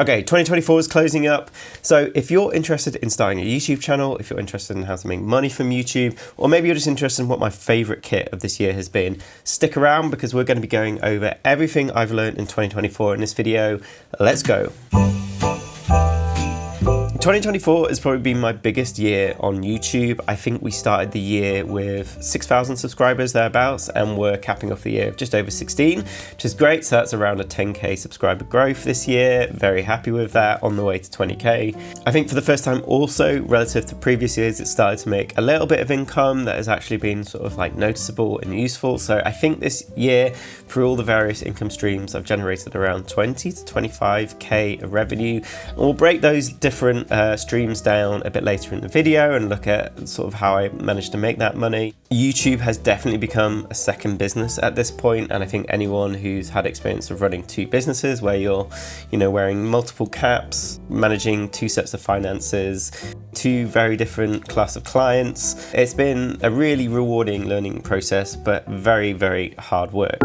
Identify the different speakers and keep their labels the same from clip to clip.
Speaker 1: Okay, 2024 is closing up. So if you're interested in starting a YouTube channel, if you're interested in how to make money from YouTube, or maybe you're just interested in what my favorite kit of this year has been, stick around because we're going to be going over everything I've learned in 2024 in this video. Let's go. 2024 has probably been my biggest year on YouTube. I think we started the year with 6,000 subscribers thereabouts, and we're capping off the year of just over 16, which is great. So that's around a 10k subscriber growth this year. Very happy with that, on the way to 20k. I think for the first time also, relative to previous years, it started to make a little bit of income that has actually been sort of like noticeable and useful. So I think this year, through all the various income streams, I've generated around 20 to 25k of revenue. And we'll break those different streams down a bit later in the video and look at sort of how I managed to make that money. YouTube has definitely become a second business at this point, and I think anyone who's had experience of running two businesses where you're, wearing multiple caps, managing two sets of finances, two very different class of clients, it's been a really rewarding learning process, but very, very hard work.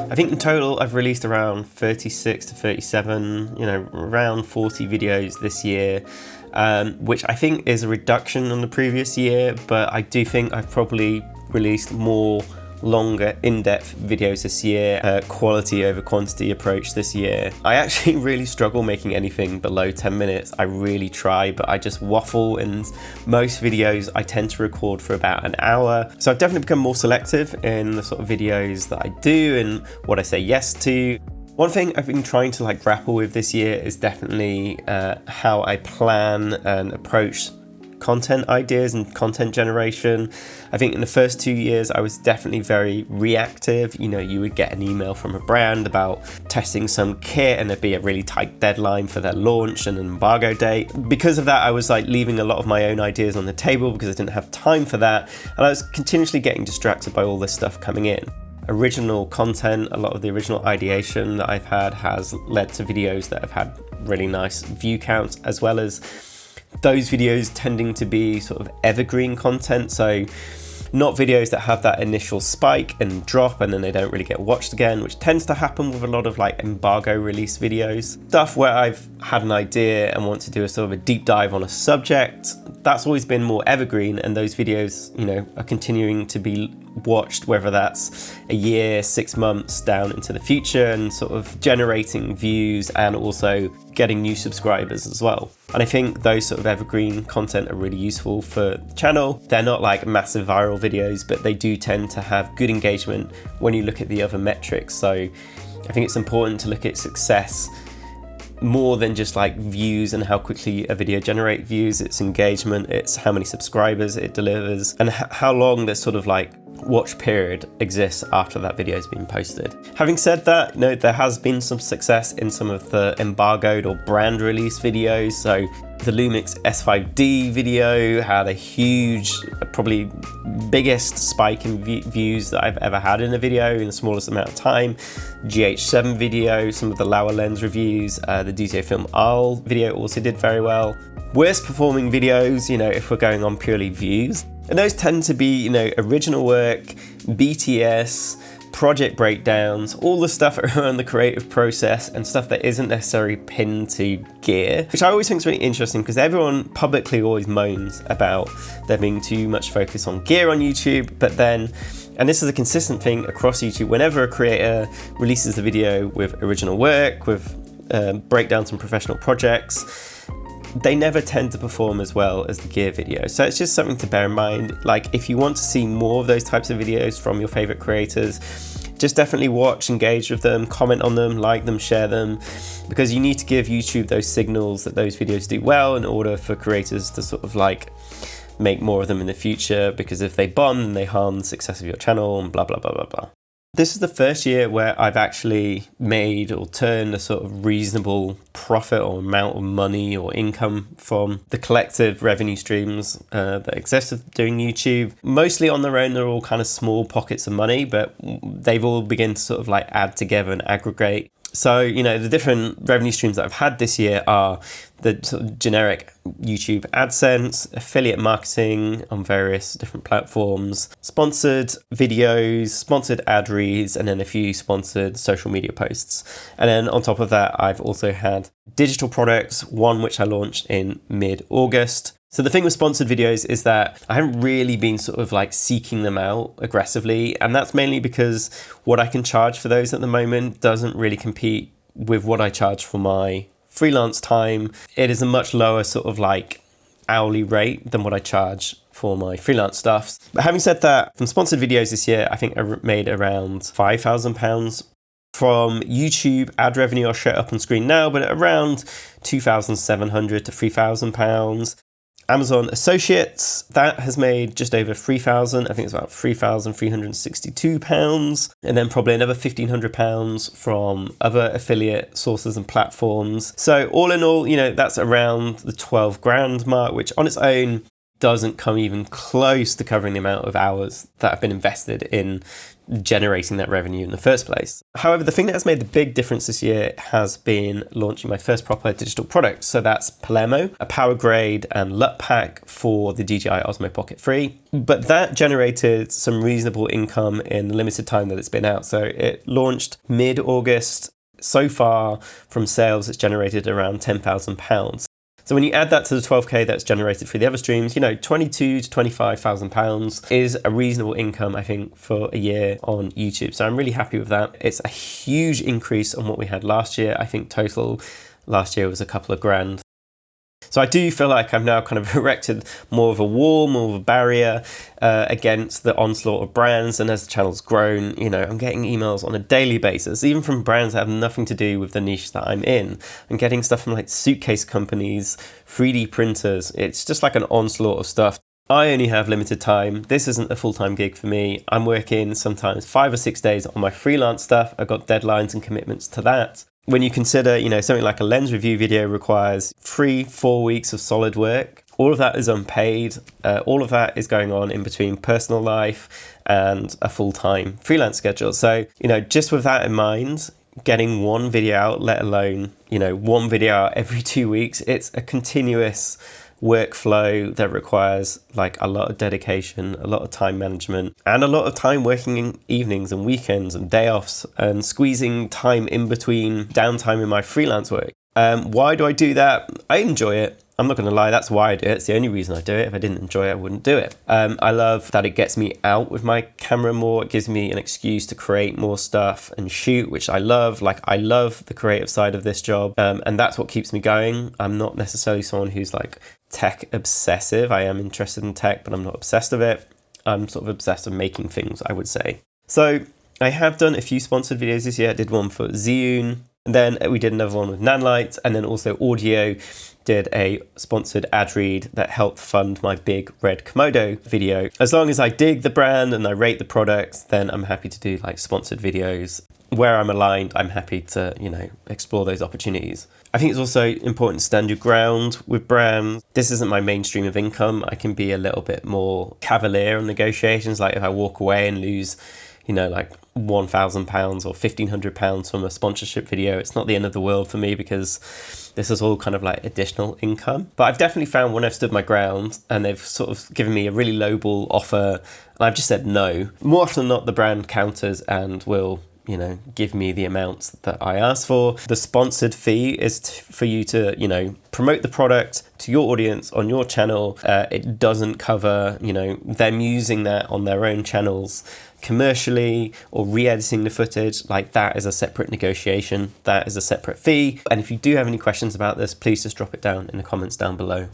Speaker 1: I think in total I've released around 36 to 37, around 40 videos this year, which I think is a reduction on the previous year, but I do think I've probably released more longer, in-depth videos this year, quality over quantity approach this year. I actually really struggle making anything below 10 minutes. I really try, but I just waffle, and most videos I tend to record for about an hour. So I've definitely become more selective in the sort of videos that I do and what I say yes to. One thing I've been trying to grapple with this year is definitely how I plan and approach content ideas and content generation. I think in the first 2 years I was definitely very reactive. You would get an email from a brand about testing some kit and there'd be a really tight deadline for their launch and an embargo date. Because of that, I was leaving a lot of my own ideas on the table because I didn't have time for that, and I was continuously getting distracted by all this stuff coming in. Original content, a lot of the original ideation that I've had has led to videos that have had really nice view counts, as well as those videos tending to be sort of evergreen content. So not videos that have that initial spike and drop and then they don't really get watched again, which tends to happen with a lot of embargo release videos. Stuff where I've had an idea and want to do a sort of a deep dive on a subject, that's always been more evergreen, and those videos, are continuing to be watched, whether that's a year, 6 months down into the future, and sort of generating views and also getting new subscribers as well. And I think those sort of evergreen content are really useful for the channel. They're not massive viral videos, but they do tend to have good engagement when you look at the other metrics. So I think it's important to look at success more than just views and how quickly a video generates views. It's engagement, it's how many subscribers it delivers, and how long this sort of watch period exists after that video has been posted. Having said that, there has been some success in some of the embargoed or brand release videos. So the LUMIX S5 video had a huge, probably biggest spike in views that I've ever had in a video in the smallest amount of time. GH7 video, some of the Lower Lens reviews, the DJI Film R video also did very well. Worst performing videos, if we're going on purely views, and those tend to be, original work, BTS, project breakdowns, all the stuff around the creative process and stuff that isn't necessarily pinned to gear, which I always think is really interesting because everyone publicly always moans about there being too much focus on gear on YouTube, but then, and this is a consistent thing across YouTube, whenever a creator releases a video with original work, with breakdowns from professional projects, they never tend to perform as well as the gear video. So it's just something to bear in mind. If you want to see more of those types of videos from your favorite creators, just definitely watch, engage with them, comment on them, like them, share them, because you need to give YouTube those signals that those videos do well in order for creators to sort of make more of them in the future, because if they bomb, then they harm the success of your channel and blah, blah, blah, blah, blah. This is the first year where I've actually made or turned a sort of reasonable profit or amount of money or income from the collective revenue streams that exist of doing YouTube. Mostly on their own, they're all kind of small pockets of money, but they've all begun to sort of add together and aggregate. So, the different revenue streams that I've had this year are the sort of generic YouTube AdSense, affiliate marketing on various different platforms, sponsored videos, sponsored ad reads, and then a few sponsored social media posts. And then on top of that, I've also had digital products, one which I launched in mid-August. So the thing with sponsored videos is that I haven't really been sort of like seeking them out aggressively. And that's mainly because what I can charge for those at the moment doesn't really compete with what I charge for my freelance time. It is a much lower sort of like hourly rate than what I charge for my freelance stuff. But having said that, from sponsored videos this year, I think I made around £5,000. From YouTube ad revenue, I'll show it up on screen now, but around £2,700 to £3,000. Amazon Associates, that has made just over £3,000. I think it's about £3,362. And then probably another £1,500 from other affiliate sources and platforms. So all in all, you know, that's around the 12 grand mark, which on its own doesn't come even close to covering the amount of hours that have been invested in generating that revenue in the first place. However, the thing that has made the big difference this year has been launching my first proper digital product. So that's Palermo, a power grade and LUT pack for the DJI OSMO Pocket 3. But that generated some reasonable income in the limited time that it's been out. So it launched mid-August. So far from sales, it's generated around £10,000. So when you add that to the 12k that's generated through the other streams, you know, £22,000 to £25,000 is a reasonable income, I think, for a year on YouTube. So I'm really happy with that. It's a huge increase on what we had last year. I think total last year was a couple of grand. So I do feel like I've now kind of erected more of a wall, more of a barrier against the onslaught of brands. And as the channel's grown, you know, I'm getting emails on a daily basis, even from brands that have nothing to do with the niche that I'm in. I'm getting stuff from like suitcase companies, 3D printers. It's just like an onslaught of stuff. I only have limited time. This isn't a full-time gig for me. I'm working sometimes 5 or 6 days on my freelance stuff. I've got deadlines and commitments to that. When you consider, you know, something like a lens review video requires 3-4 weeks of solid work. All of that is unpaid. All of that is going on in between personal life and a full-time freelance schedule. So, you know, just with that in mind, getting one video out, let alone, you know, one video out every 2 weeks, it's a continuous workflow that requires like a lot of dedication, a lot of time management, and a lot of time working in evenings and weekends and day offs and squeezing time in between downtime in my freelance work. Why do I do that? I enjoy it. I'm not going to lie, that's why I do it. It's the only reason I do it. If I didn't enjoy it, I wouldn't do it. I love that it gets me out with my camera more. It gives me an excuse to create more stuff and shoot, which I love. Like, I love the creative side of this job, and that's what keeps me going. I'm not necessarily someone who's like tech obsessive. I am interested in tech, but I'm not obsessed with it. I'm sort of obsessed with making things, I would say. So I have done a few sponsored videos this year. I did one for Zhiyun, and then we did another one with Nanlite, and then also Audio did a sponsored ad read that helped fund my big red Komodo video. As long as I dig the brand and I rate the products, then I'm happy to do like sponsored videos. Where I'm aligned, I'm happy to, you know, explore those opportunities. I think it's also important to stand your ground with brands. This isn't my mainstream of income. I can be a little bit more cavalier on negotiations. Like if I walk away and lose, you know, like £1,000 or £1,500 from a sponsorship video, it's not the end of the world for me because this is all kind of like additional income. But I've definitely found when I've stood my ground and they've sort of given me a really lowball offer and I've just said no, more often than not the brand counters and will, you know, give me the amounts that I asked for. The sponsored fee is for you to, you know, promote the product to your audience on your channel. It doesn't cover, you know, them using that on their own channels commercially or re-editing the footage. Like, that is a separate negotiation. That is a separate fee. And if you do have any questions about this, please just drop it down in the comments down below.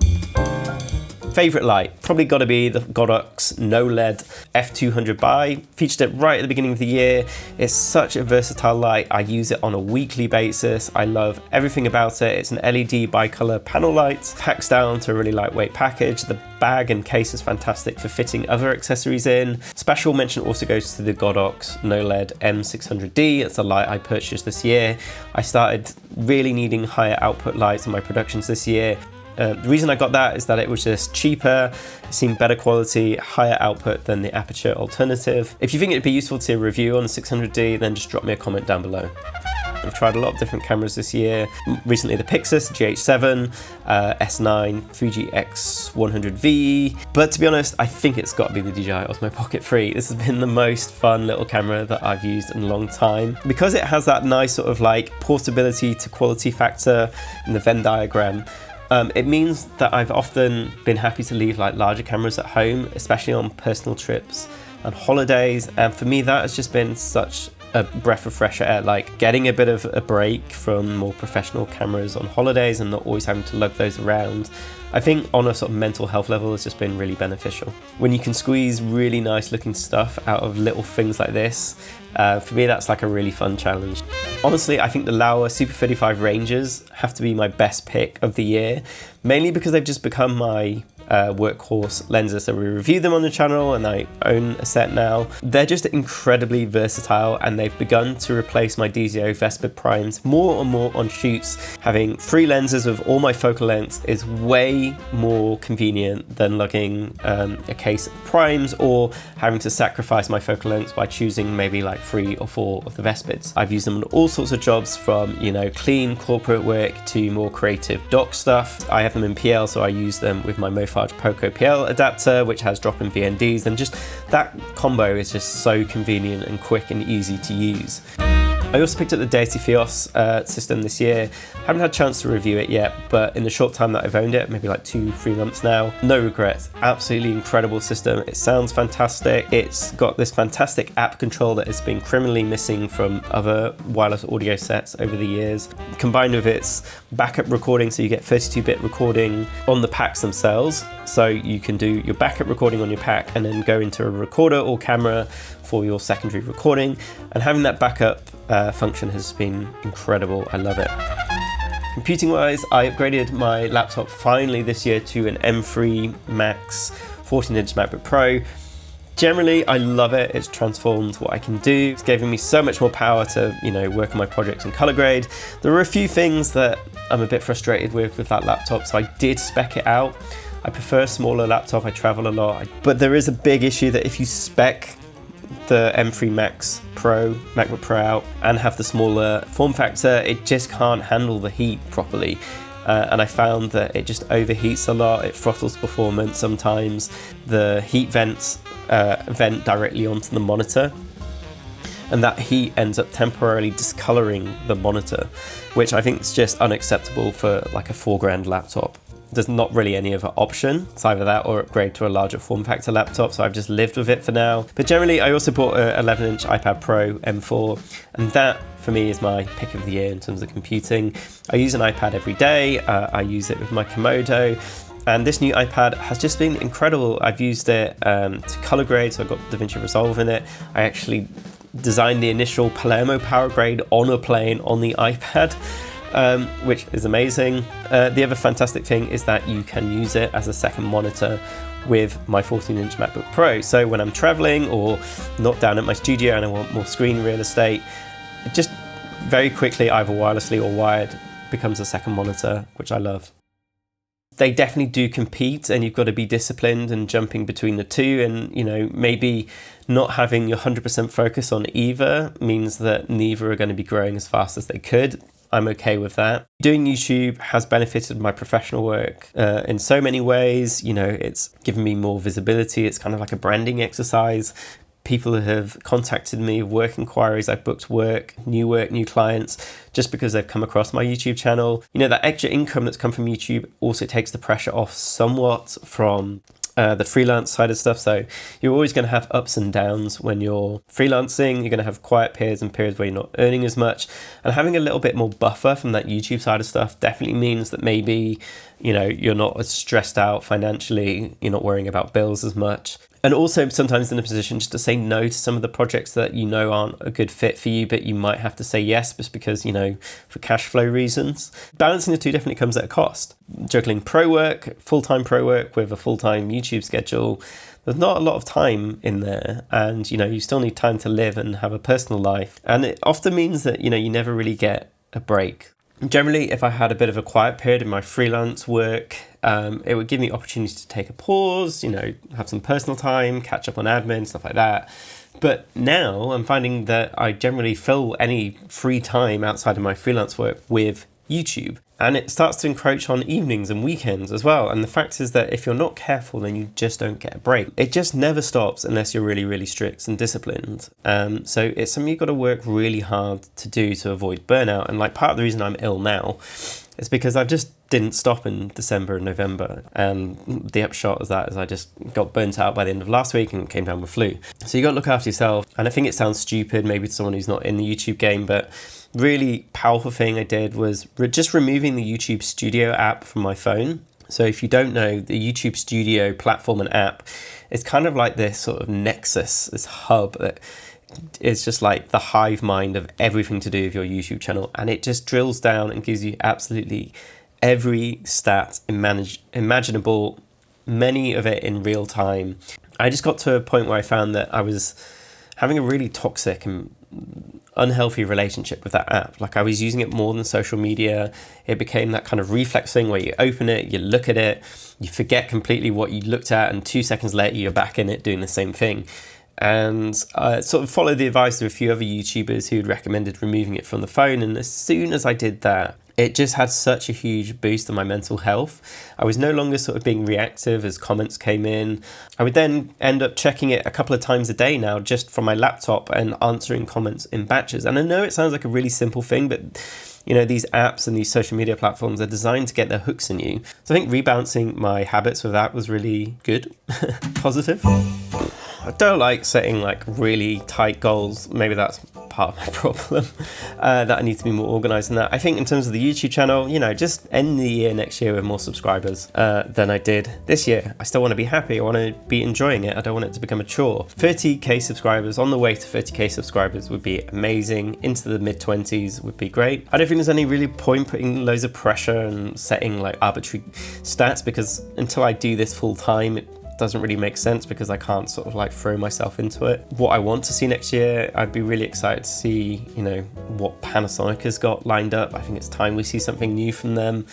Speaker 1: Favorite light, probably got to be the Godox No LED F200 Bi. Featured it right at the beginning of the year. It's such a versatile light. I use it on a weekly basis. I love everything about it. It's an LED bicolor panel light, packs down to a really lightweight package. The bag and case is fantastic for fitting other accessories in. Special mention also goes to the Godox No LED M600D. It's a light I purchased this year. I started really needing higher output lights in my productions this year. The reason I got that is that it was just cheaper, it seemed better quality, higher output than the Aperture alternative. If you think it'd be useful to review on the 600D, then just drop me a comment down below. I've tried a lot of different cameras this year. Recently the Pixis GH7, S9, Fuji X100V, but to be honest, I think it's got to be the DJI OSMO Pocket 3. This has been the most fun little camera that I've used in a long time. Because it has that nice sort of like portability to quality factor in the Venn diagram, it means that I've often been happy to leave like larger cameras at home, especially on personal trips and holidays, and for me that has just been such a breath of fresh air, like getting a bit of a break from more professional cameras on holidays and not always having to lug those around. I think on a sort of mental health level it's just been really beneficial. When you can squeeze really nice looking stuff out of little things like this, for me that's like a really fun challenge. Honestly, I think the Laowa Super 35 Rangers have to be my best pick of the year, mainly because they've just become my workhorse lenses. So we review them on the channel and I own a set now. They're just incredibly versatile and they've begun to replace my DJI Vespa primes more and more on shoots. Having 3 lenses of all my focal lengths is way more convenient than lugging a case of primes or having to sacrifice my focal lengths by choosing maybe like 3 or 4 of the Vespids. I've used them on all sorts of jobs, from, you know, clean corporate work to more creative doc stuff. I have them in PL, so I use them with my Mofage Poco PL adapter, which has drop-in VNDs, and just that combo is just so convenient and quick and easy to use. I also picked up the Deity Fios system this year. Haven't had a chance to review it yet, but in the short time that I've owned it, maybe like 2-3 months now, no regrets. Absolutely incredible system. It sounds fantastic. It's got this fantastic app control that has been criminally missing from other wireless audio sets over the years, combined with its backup recording, so you get 32-bit recording on the packs themselves. So you can do your backup recording on your pack and then go into a recorder or camera for your secondary recording. And having that backup function has been incredible. I love it. Computing wise, I upgraded my laptop finally this year to an M3 Max 14-inch MacBook Pro. Generally, I love it. It's transformed what I can do. It's given me so much more power to, you know, work on my projects in color grade. There are a few things that I'm a bit frustrated with that laptop, so I did spec it out. I prefer a smaller laptop. I travel a lot, but there is a big issue that if you spec the M3 Max Pro, MacBook Pro out and have the smaller form factor, it just can't handle the heat properly. And I found that it just overheats a lot, it throttles performance sometimes. The heat vents vent directly onto the monitor, and that heat ends up temporarily discoloring the monitor, which I think is just unacceptable for like a $4,000 laptop. There's not really any other option. It's either that or upgrade to a larger form factor laptop, so I've just lived with it for now. But generally, I also bought an 11-inch iPad Pro M4, and that for me is my pick of the year in terms of computing. I use an iPad every day. I use it with my Komodo, and this new iPad has just been incredible. I've used it to color grade, so I've got DaVinci Resolve in it. I actually designed the initial Palermo power grade on a plane on the iPad. Which is amazing. The other fantastic thing is that you can use it as a second monitor with my 14-inch MacBook Pro. So when I'm traveling or not down at my studio and I want more screen real estate, it just very quickly, either wirelessly or wired, becomes a second monitor, which I love. They definitely do compete, and you've got to be disciplined and jumping between the two, and, you know, maybe not having your 100% focus on either means that neither are going to be growing as fast as they could. I'm okay with that. Doing YouTube has benefited my professional work in so many ways. You know, it's given me more visibility. It's kind of like a branding exercise. People have contacted me, work inquiries, I've booked work, new clients, just because they've come across my YouTube channel. You know, that extra income that's come from YouTube also takes the pressure off somewhat from the freelance side of stuff. So you're always going to have ups and downs when you're freelancing. You're going to have quiet periods and periods where you're not earning as much, and having a little bit more buffer from that YouTube side of stuff definitely means that maybe, you know, you're not as stressed out financially, you're not worrying about bills as much. And also sometimes in a position just to say no to some of the projects that you know aren't a good fit for you, but you might have to say yes just because, you know, for cash flow reasons. Balancing the two definitely comes at a cost. Juggling pro work, full-time pro work with a full-time YouTube schedule, there's not a lot of time in there, and, you know, you still need time to live and have a personal life. And it often means that, you know, you never really get a break. Generally, if I had a bit of a quiet period in my freelance work, it would give me opportunity to take a pause, you know, have some personal time, catch up on admin, stuff like that. But now I'm finding that I generally fill any free time outside of my freelance work with YouTube. And it starts to encroach on evenings and weekends as well. And the fact is that if you're not careful, then you just don't get a break. It just never stops unless you're really, really strict and disciplined. So it's something you've got to work really hard to do to avoid burnout. And like part of the reason I'm ill now is because I just didn't stop in December and November. And the upshot of that is I just got burnt out by the end of last week and came down with flu. So you got to look after yourself. And I think it sounds stupid, maybe to someone who's not in the YouTube game, but really powerful thing I did was just removing the YouTube Studio app from my phone. So if you don't know, the YouTube Studio platform and app is kind of like this sort of nexus, this hub that is just like the hive mind of everything to do with your YouTube channel. And it just drills down and gives you absolutely every stat imaginable, many of it in real time. I just got to a point where I found that I was having a really toxic and unhealthy relationship with that app. Like I was using it more than social media. It became that kind of reflex thing where you open it, you look at it, you forget completely what you looked at, and 2 seconds later you're back in it doing the same thing. And I sort of followed the advice of a few other YouTubers who had recommended removing it from the phone. And as soon as I did that, it just had such a huge boost on my mental health. I was no longer sort of being reactive as comments came in. I would then end up checking it a couple of times a day now just from my laptop and answering comments in batches. And I know it sounds like a really simple thing, but you know, these apps and these social media platforms are designed to get their hooks in you. So I think rebalancing my habits with that was really good, positive. I don't like setting like really tight goals. Maybe that's part of my problem, that I need to be more organized than that. I think in terms of the YouTube channel, you know, just end the year next year with more subscribers than I did this year. I still want to be happy. I want to be enjoying it. I don't want it to become a chore. 30k subscribers, on the way to 30k subscribers would be amazing. Into the mid-20s would be great. I don't think there's any really point putting loads of pressure and setting like arbitrary stats, because until I do this full time, it doesn't really make sense because I can't sort of like throw myself into it. What I want to see next year, I'd be really excited to see, you know, what Panasonic has got lined up. I think it's time we see something new from them.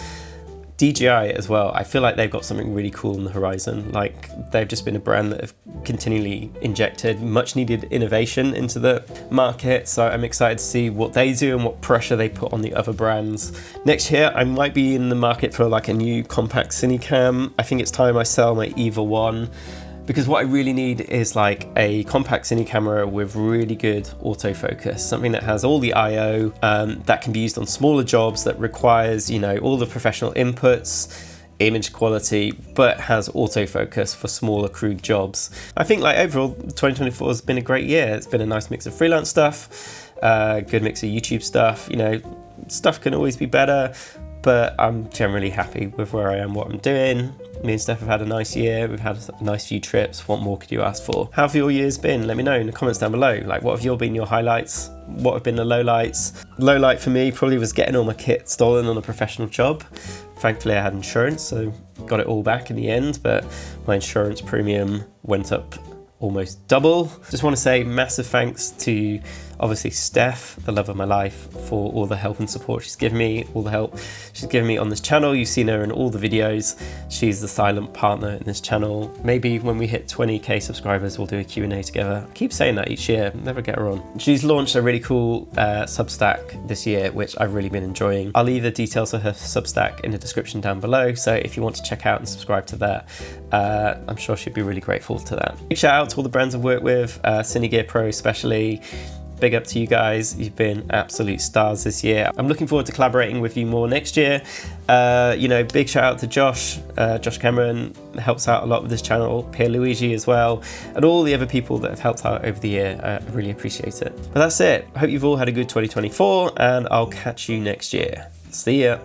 Speaker 1: DJI as well. I feel like they've got something really cool on the horizon. Like they've just been a brand that have continually injected much needed innovation into the market. So I'm excited to see what they do and what pressure they put on the other brands. Next year, I might be in the market for like a new compact Cinecam. I think it's time I sell my Eva 1. Because what I really need is like a compact cine camera with really good autofocus, something that has all the I/O, that can be used on smaller jobs, that requires, you know, all the professional inputs, image quality, but has autofocus for smaller crude jobs. I think like overall 2024 has been a great year. It's been a nice mix of freelance stuff, good mix of YouTube stuff. You know, stuff can always be better, but I'm generally happy with where I am, what I'm doing. Me and Steph have had a nice year. We've had a nice few trips. What more could you ask for? How have your years been? Let me know in the comments down below. Like, what have been your highlights? What have been the lowlights? Lowlight for me probably was getting all my kit stolen on a professional job. Thankfully, I had insurance, so got it all back in the end, but my insurance premium went up almost double. Just want to say massive thanks to obviously Steph, the love of my life, for all the help and support she's given me, all the help she's given me on this channel. You've seen her in all the videos. She's the silent partner in this channel. Maybe when we hit 20k subscribers, we'll do a Q&A together. I keep saying that each year, never get her on. She's launched a really cool Substack this year, which I've really been enjoying. I'll leave the details of her Substack in the description down below, so if you want to check out and subscribe to that, I'm sure she'd be really grateful to that. Big shout out to all the brands I've worked with, Cinegear Pro especially. Big up to you guys. You've been absolute stars this year. I'm looking forward to collaborating with you more next year. You know, big shout out to Josh Cameron, helps out a lot with this channel, Pierluigi as well, and all the other people that have helped out over the year. I really appreciate it. But that's it. I hope you've all had a good 2024, and I'll catch you next year. See ya.